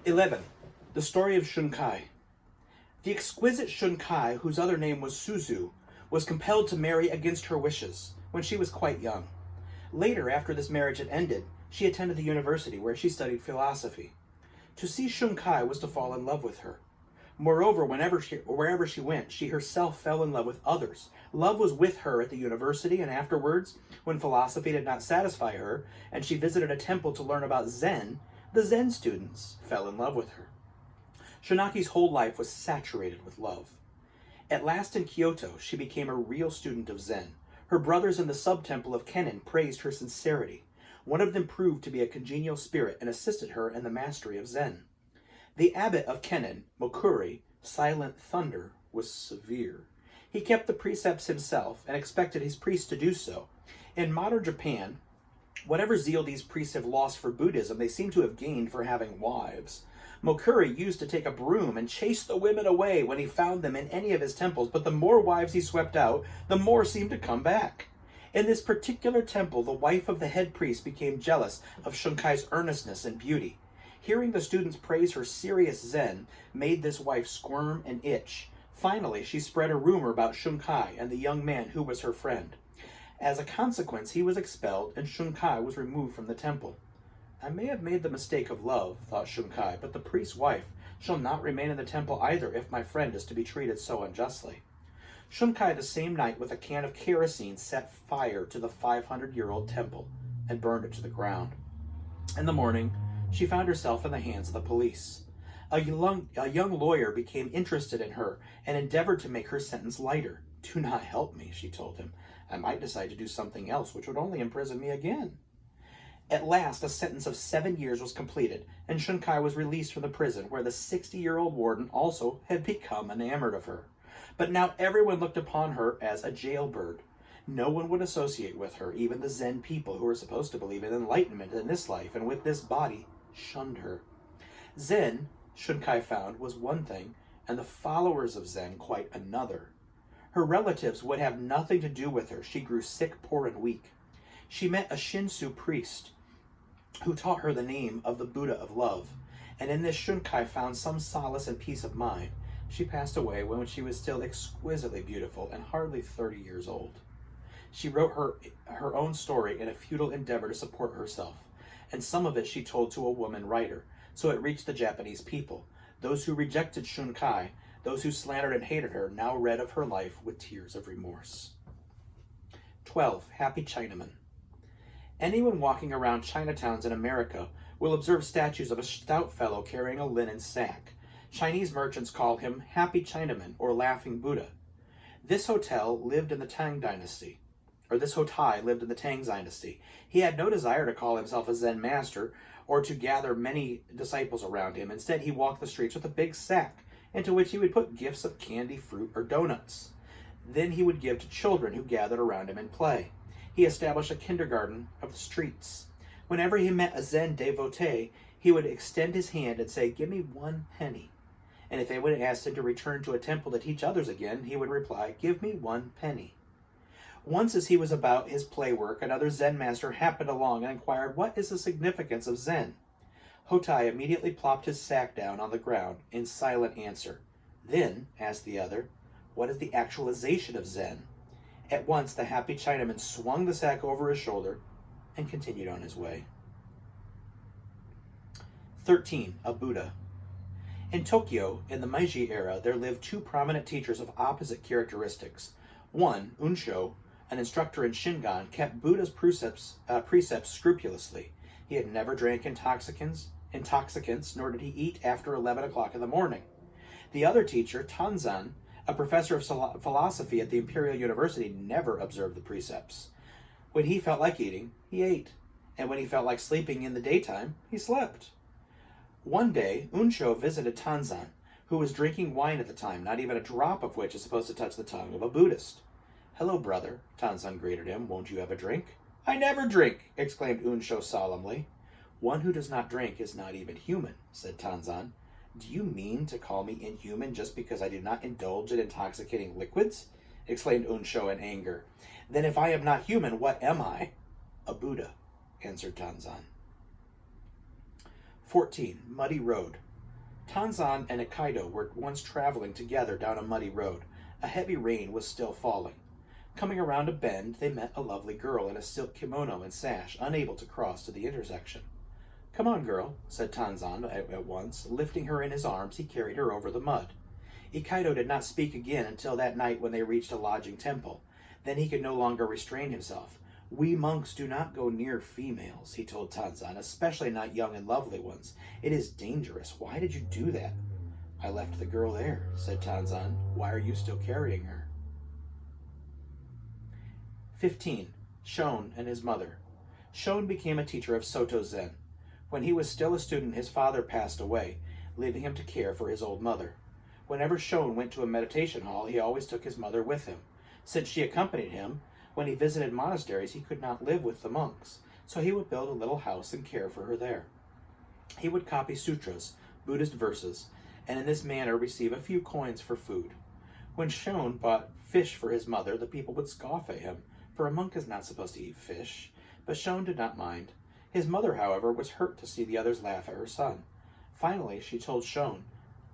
11. The story of Shunkai. The exquisite Shunkai, whose other name was Suzu, was compelled to marry against her wishes when she was quite young. Later, after this marriage had ended, she attended the university where she studied philosophy. To see Shunkai was to fall in love with her. Moreover, wherever she went, she herself fell in love with others. Love was with her at the university, and afterwards, when philosophy did not satisfy her, and she visited a temple to learn about Zen, the Zen students fell in love with her. Shunaki's whole life was saturated with love. At last in Kyoto, she became a real student of Zen. Her brothers in the sub-temple of Kennen praised her sincerity. One of them proved to be a congenial spirit and assisted her in the mastery of Zen. The abbot of Kennen, Mokuri, Silent Thunder, was severe. He kept the precepts himself and expected his priests to do so. In modern Japan, whatever zeal these priests have lost for Buddhism, they seem to have gained for having wives. Mokuri used to take a broom and chase the women away when he found them in any of his temples, but the more wives he swept out, the more seemed to come back. In this particular temple, the wife of the head priest became jealous of Shunkai's earnestness and beauty. Hearing the students praise her serious Zen made this wife squirm and itch. Finally, she spread a rumor about Shunkai and the young man who was her friend. As a consequence, he was expelled and Shunkai was removed from the temple. I may have made the mistake of love, thought Shunkai, but the priest's wife shall not remain in the temple either if my friend is to be treated so unjustly. Shunkai the same night with a can of kerosene set fire to the 500-year-old temple and burned it to the ground. In the morning, she found herself in the hands of the police. A young lawyer became interested in her and endeavored to make her sentence lighter. Do not help me, she told him. I might decide to do something else which would only imprison me again. At last, a sentence of 7 years was completed, and Shunkai was released from the prison, where the 60-year-old warden also had become enamored of her. But now everyone looked upon her as a jailbird. No one would associate with her, even the Zen people who were supposed to believe in enlightenment in this life and with this body shunned her. Zen, Shunkai found, was one thing, and the followers of Zen quite another. Her relatives would have nothing to do with her. She grew sick, poor, and weak. She met a Shinsu priest who taught her the name of the Buddha of love, and in this Shunkai found some solace and peace of mind. She passed away when she was still exquisitely beautiful and hardly 30 years old. She wrote her own story in a futile endeavor to support herself, and some of it she told to a woman writer, so it reached the Japanese people. Those who rejected Shunkai, those who slandered and hated her, now read of her life with tears of remorse. 12. Happy Chinaman. Anyone walking around Chinatowns in America will observe statues of a stout fellow carrying a linen sack. Chinese merchants call him Happy Chinaman or Laughing Buddha. This hotel lived in the Tang Dynasty. This Hotai lived in the Tang Dynasty. He had no desire to call himself a Zen master or to gather many disciples around him. Instead, he walked the streets with a big sack into which he would put gifts of candy, fruit, or donuts. Then he would give to children who gathered around him and play. He established a kindergarten of the streets. Whenever he met a Zen devotee, he would extend his hand and say, "Give me 1 penny." And if they would ask him to return to a temple to teach others again, he would reply, "Give me 1 penny." Once as he was about his play work, another Zen master happened along and inquired, "What is the significance of Zen?" Hotai immediately plopped his sack down on the ground in silent answer. Then, asked the other, "What is the actualization of Zen?" At once the happy Chinaman swung the sack over his shoulder and continued on his way. 13. A Buddha. In Tokyo, in the Meiji era, there lived 2 prominent teachers of opposite characteristics. One, Unsho, an instructor in Shingon, kept Buddha's precepts scrupulously. He had never drank intoxicants, nor did he eat after 11 o'clock in the morning. The other teacher, Tanzan, a professor of philosophy at the Imperial University, never observed the precepts. When he felt like eating, he ate. And when he felt like sleeping in the daytime, he slept. One day, Unsho visited Tanzan, who was drinking wine at the time, not even a drop of which is supposed to touch the tongue of a Buddhist. "Hello, brother," Tanzan greeted him. "Won't you have a drink?" "I never drink," exclaimed Unsho solemnly. "One who does not drink is not even human," said Tanzan. "Do you mean to call me inhuman just because I do not indulge in intoxicating liquids?" exclaimed Unsho in anger. "Then if I am not human, what am I?" "A Buddha," answered Tanzan. 14. Muddy Road. Tanzan and Ikaido were once traveling together down a muddy road. A heavy rain was still falling. Coming around a bend, they met a lovely girl in a silk kimono and sash, unable to cross to the intersection. "Come on, girl," said Tanzan at once. Lifting her in his arms, he carried her over the mud. Ikaido did not speak again until that night when they reached a lodging temple. Then he could no longer restrain himself. "We monks do not go near females," he told Tanzan, "especially not young and lovely ones. It is dangerous. Why did you do that?" "I left the girl there," said Tanzan. "Why are you still carrying her?" 15. Shon and his mother. Shon became a teacher of Soto Zen. When he was still a student, his father passed away, leaving him to care for his old mother. Whenever Shon went to a meditation hall, he always took his mother with him. Since she accompanied him, when he visited monasteries, he could not live with the monks, so he would build a little house and care for her there. He would copy sutras, Buddhist verses, and in this manner receive a few coins for food. When Shon bought fish for his mother, the people would scoff at him, for a monk is not supposed to eat fish, but Shon did not mind. His mother, however, was hurt to see the others laugh at her son. Finally, she told Shon,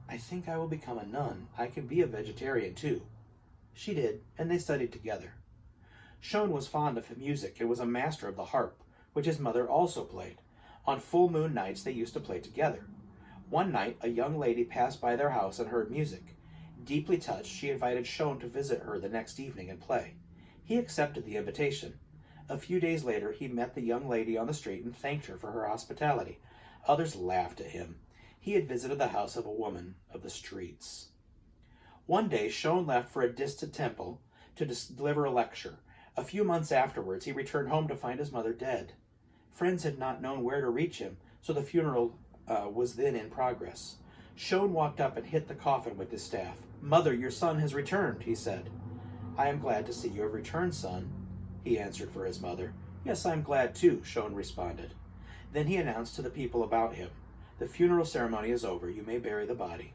"I think I will become a nun. I can be a vegetarian too." She did, and they studied together. Shon was fond of music and was a master of the harp, which his mother also played. On full moon nights they used to play together. One night a young lady passed by their house and heard music. Deeply touched, she invited Shon to visit her the next evening and play. He accepted the invitation. A few days later he met the young lady on the street and thanked her for her hospitality. Others laughed at him. He had visited the house of a woman of the streets. One day Shon left for a distant temple to deliver a lecture. A few months afterwards he returned home to find his mother dead. Friends had not known where to reach him, so the funeral was then in progress. Shon walked up and hit the coffin with his staff. "Mother, your son has returned," he said. "I am glad to see you have returned, son," he answered for his mother. "Yes, I am glad too," Shon responded. Then he announced to the people about him, "The funeral ceremony is over. You may bury the body."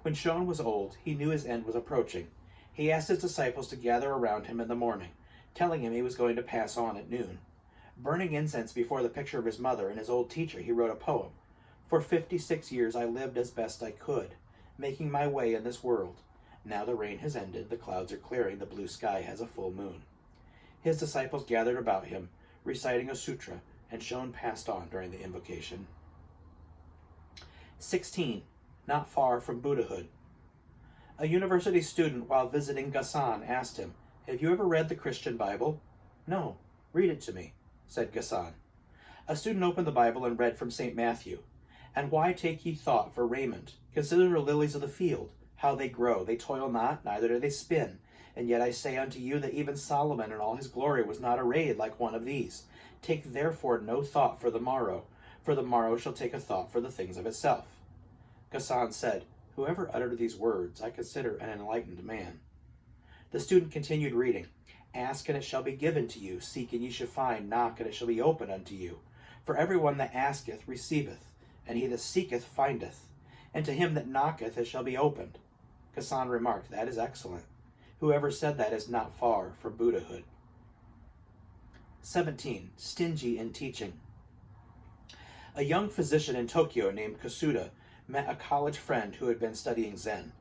When Shon was old, he knew his end was approaching. He asked his disciples to gather around him in the morning, telling him he was going to pass on at noon. Burning incense before the picture of his mother and his old teacher, he wrote a poem. "For 56 years I lived as best I could, making my way in this world. Now the rain has ended, the clouds are clearing, the blue sky has a full moon." His disciples gathered about him, reciting a sutra, and Shon passed on during the invocation. 16. Not far from Buddhahood. A university student, while visiting Gasan, asked him, "Have you ever read the Christian Bible?" "No." "Read it to me," said Gasan. A student opened the Bible and read from St. Matthew. "And why take ye thought for raiment? Consider the lilies of the field, how they grow. They toil not, neither do they spin. And yet I say unto you that even Solomon in all his glory was not arrayed like one of these. Take therefore no thought for the morrow shall take a thought for the things of itself." Gasan said, "Whoever uttered these words I consider an enlightened man." The student continued reading. "Ask and it shall be given to you. Seek and ye shall find. Knock and it shall be opened unto you. For everyone that asketh receiveth, and he that seeketh findeth. And to him that knocketh it shall be opened." Gasan remarked, "That is excellent. Whoever said that is not far from Buddhahood." 17. Stingy in teaching. A young physician in Tokyo named Kasuda met a college friend who had been studying Zen.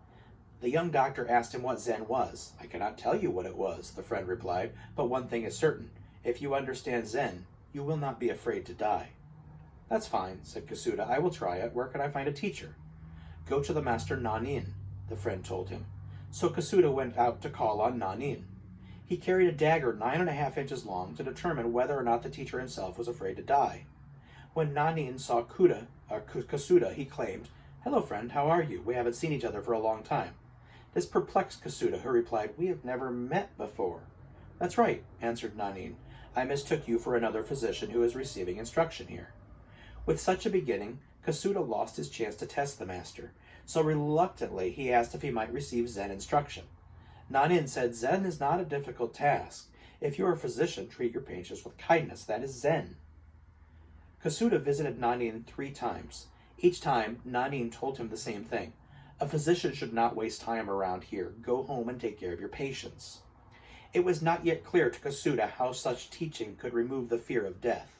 The young doctor asked him what Zen was. "I cannot tell you what it was," the friend replied, "but one thing is certain. If you understand Zen, you will not be afraid to die." "That's fine," said Kasuda. "I will try it. Where can I find a teacher?" "Go to the master Nanin," the friend told him. So Kasuda went out to call on Nanin. He carried a dagger 9.5 inches long to determine whether or not the teacher himself was afraid to die. When Nanin saw Kasuda, he claimed, "Hello, friend, how are you? We haven't seen each other for a long time." This perplexed Kasuda, who replied, "We have never met before." "That's right," answered Nanin. "I mistook you for another physician who is receiving instruction here." With such a beginning, Kasuda lost his chance to test the master, so reluctantly he asked if he might receive Zen instruction. Nanin said, "Zen is not a difficult task. If you are a physician, treat your patients with kindness. That is Zen." Kasuda visited Nanin 3 times. Each time, Nanin told him the same thing. "A physician should not waste time around here. Go home and take care of your patients." It was not yet clear to Kasuda how such teaching could remove the fear of death.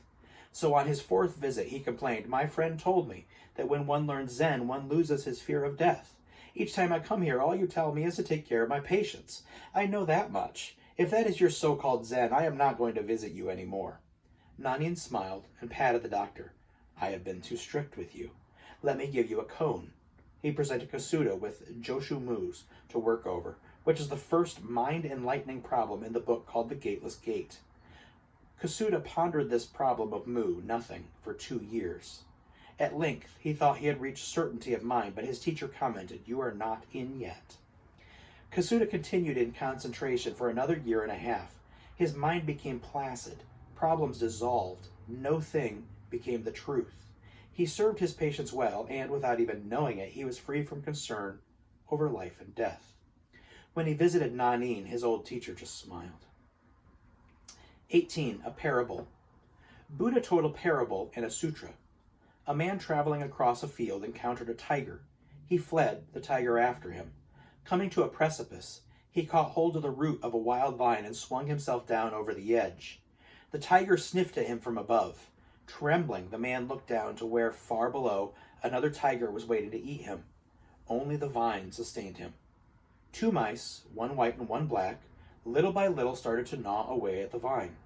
So on his fourth visit, he complained, "My friend told me that when one learns Zen, one loses his fear of death. Each time I come here, all you tell me is to take care of my patients. I know that much. If that is your so-called Zen, I am not going to visit you anymore." Nanin smiled and patted the doctor. "I have been too strict with you. Let me give you a cone." He presented Kasuda with Joshu Mu's to work over, which is the first mind-enlightening problem in the book called The Gateless Gate. Kasuda pondered this problem of Mu, nothing, for 2 years. At length, he thought he had reached certainty of mind, but his teacher commented, "You are not in yet." Kasuda continued in concentration for another 1.5 years. His mind became placid. Problems dissolved. No thing became the truth. He served his patients well, and without even knowing it, he was free from concern over life and death. When he visited Nanin, his old teacher just smiled. 18. A parable. Buddha told a parable in a sutra. A man traveling across a field encountered a tiger. He fled, the tiger after him. Coming to a precipice, he caught hold of the root of a wild vine and swung himself down over the edge. The tiger sniffed at him from above. Trembling, the man looked down to where, far below, another tiger was waiting to eat him. Only the vine sustained him. 2 mice, one white and one black, little by little started to gnaw away at the vine.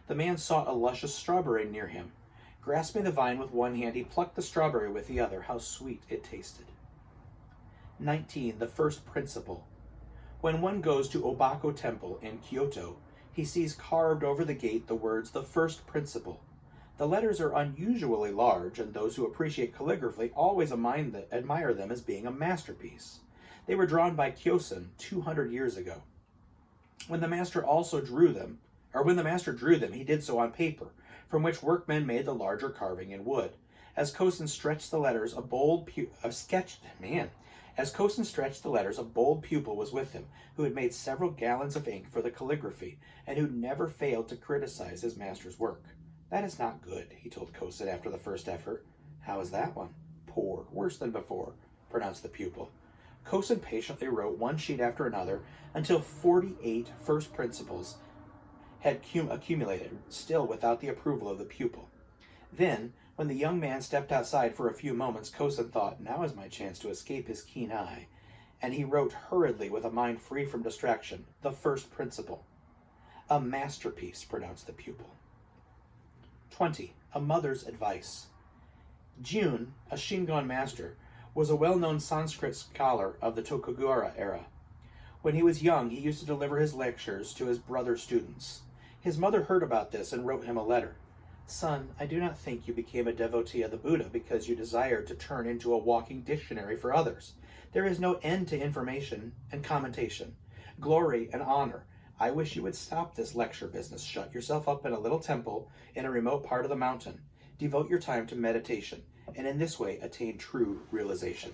The man sought a luscious strawberry near him. Grasping the vine with one hand, he plucked the strawberry with the other. How sweet it tasted. 19. The first principle. When one goes to Obako Temple in Kyoto, he sees carved over the gate the words, "The first principle." The letters are unusually large, and those who appreciate calligraphy always admire them as being a masterpiece. They were drawn by Kyosen 200 years ago. When the master drew them, he did so on paper, from which workmen made the larger carving in wood. As Kyosen stretched the letters, a bold pupil was with him, who had made several gallons of ink for the calligraphy, and who never failed to criticize his master's work. "That is not good," he told Kyosen after the first effort. "How is that one?" "Poor, worse than before," pronounced the pupil. Kyosen patiently wrote one sheet after another until 48 first principles had accumulated, still without the approval of the pupil. Then, when the young man stepped outside for a few moments, Kyosen thought, "Now is my chance to escape his keen eye," and he wrote hurriedly with a mind free from distraction, "The first principle." "A masterpiece," pronounced the pupil. 20. A mother's advice. Jun, a Shingon master, was a well-known Sanskrit scholar of the Tokugawa era. When he was young, he used to deliver his lectures to his brother students. His mother heard about this and wrote him a letter. "Son, I do not think you became a devotee of the Buddha because you desired to turn into a walking dictionary for others. There is no end to information and commentation, glory and honor. I wish you would stop this lecture business. Shut yourself up in a little temple in a remote part of the mountain. Devote your time to meditation, and in this way attain true realization."